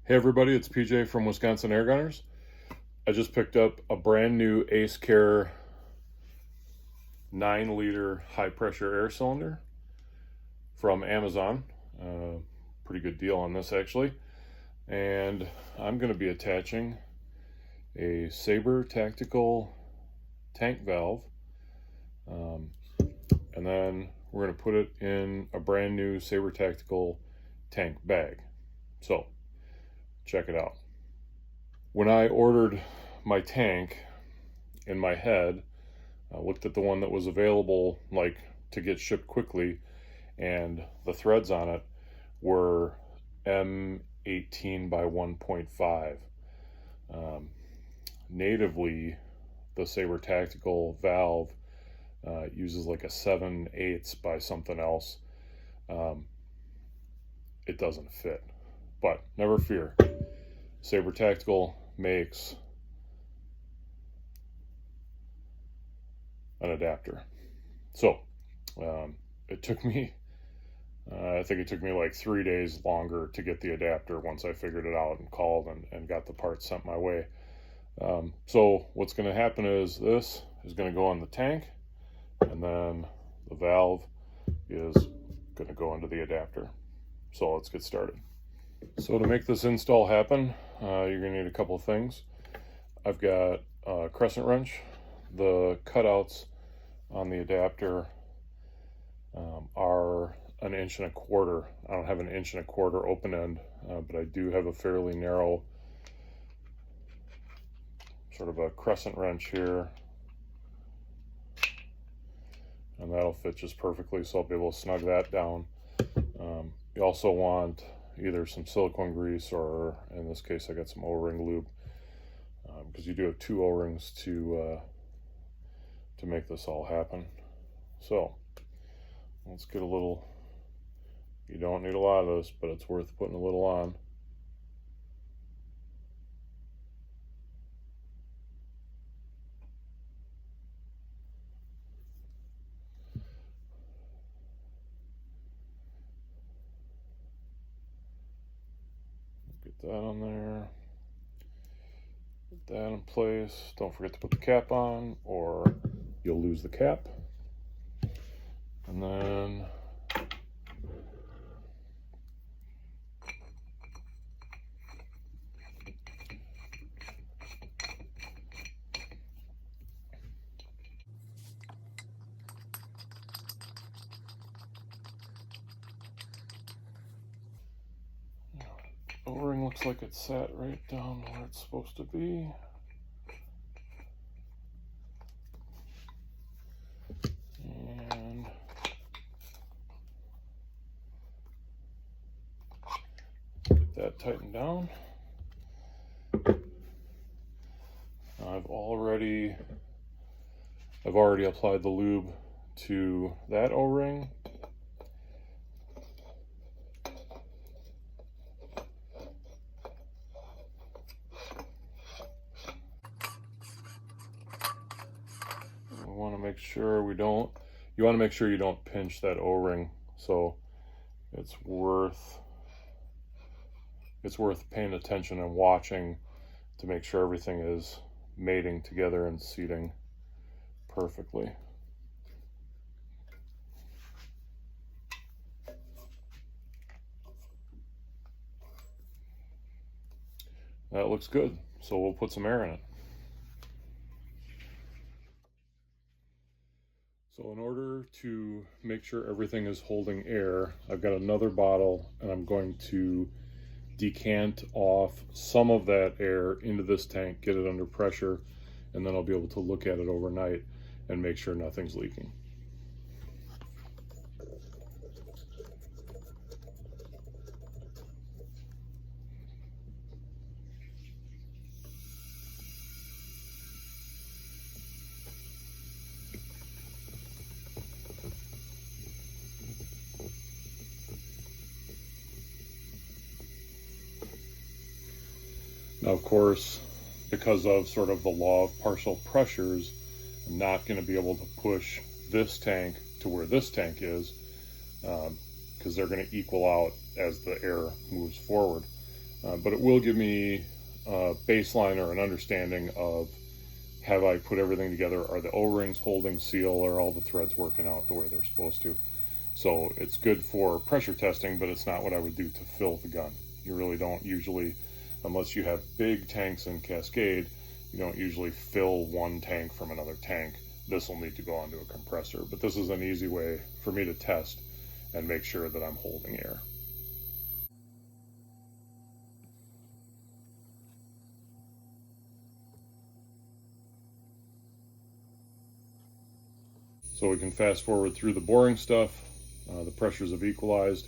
Hey everybody, it's PJ from Wisconsin Airgunners. I just picked up a brand new Acecare 9-liter high pressure air cylinder from Amazon. Pretty good deal on this actually. And I'm going to be attaching a Saber Tactical Tank Valve. And then we're going to put it in a brand new Saber Tactical Tank Bag. So check it out. When I ordered my tank, in my head, I looked at the one that was available, like to get shipped quickly, and the threads on it were M18 by 1.5. Natively, the Saber Tactical Valve uses like a 7/8 by something else. It doesn't fit, but never fear. Saber Tactical makes an adapter. So it took me, I think it took me like 3 days longer to get the adapter once I figured it out and called and got the parts sent my way. So what's going to happen is this is going to go on the tank, and then the valve is going to go into the adapter. So let's get started. So to make this install happen, you're going to need a couple of things. I've got a crescent wrench. The cutouts on the adapter are 1 1/4 inches. I don't have an 1 1/4 inch open end, but I do have a fairly narrow sort of a crescent wrench here, and that'll fit just perfectly, so I'll be able to snug that down. You also want either some silicone grease, or in this case I got some O-ring lube, because you do have 2 O-rings to make this all happen. So let's get a little, you don't need a lot of this, but it's worth putting a little on. Get that on there. Put that in place. Don't forget to put the cap on, or you'll lose the cap. And then O-ring looks like it's sat right down where it's supposed to be. And get that tightened down. I've already applied the lube to that O-ring. We want to make sure you want to make sure you don't pinch that O-ring, so it's worth paying attention and watching to make sure everything is mating together and seating perfectly. That looks good, so we'll put some air in it. So in order to make sure everything is holding air, I've got another bottle, and I'm going to decant off some of that air into this tank, get it under pressure, and then I'll be able to look at it overnight and make sure nothing's leaking. Now, of course, because of sort of the law of partial pressures, I'm not going to be able to push this tank to where this tank is, because they're going to equal out as the air moves forward. but it will give me a baseline or an understanding of, have I put everything together? Are the O-rings holding seal? Are all the threads working out the way they're supposed to? So it's good for pressure testing, but it's not what I would do to fill the gun. You really don't usually, unless you have big tanks in Cascade, you don't usually fill one tank from another tank. This will need to go onto a compressor, but this is an easy way for me to test and make sure that I'm holding air. So we can fast forward through the boring stuff. The pressures have equalized,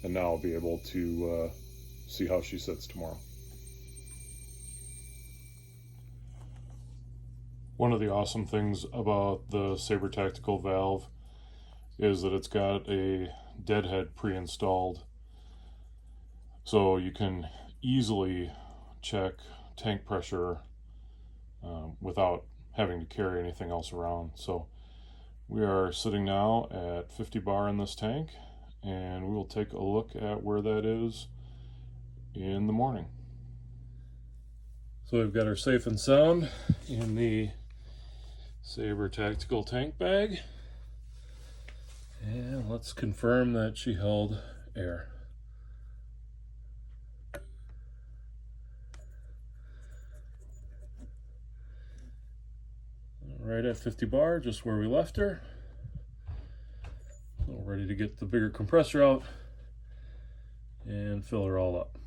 and now I'll be able to see how she sits tomorrow. One of the awesome things about the Saber Tactical Valve is that it's got a deadhead pre-installed, so you can easily check tank pressure without having to carry anything else around. So we are sitting now at 50 bar in this tank, and we will take a look at where that is in the morning. So we've got her safe and sound in the Saber Tactical Tank Bag, and let's confirm that she held air. Right at 50 bar, just where we left her. So ready to get the bigger compressor out and fill her all up.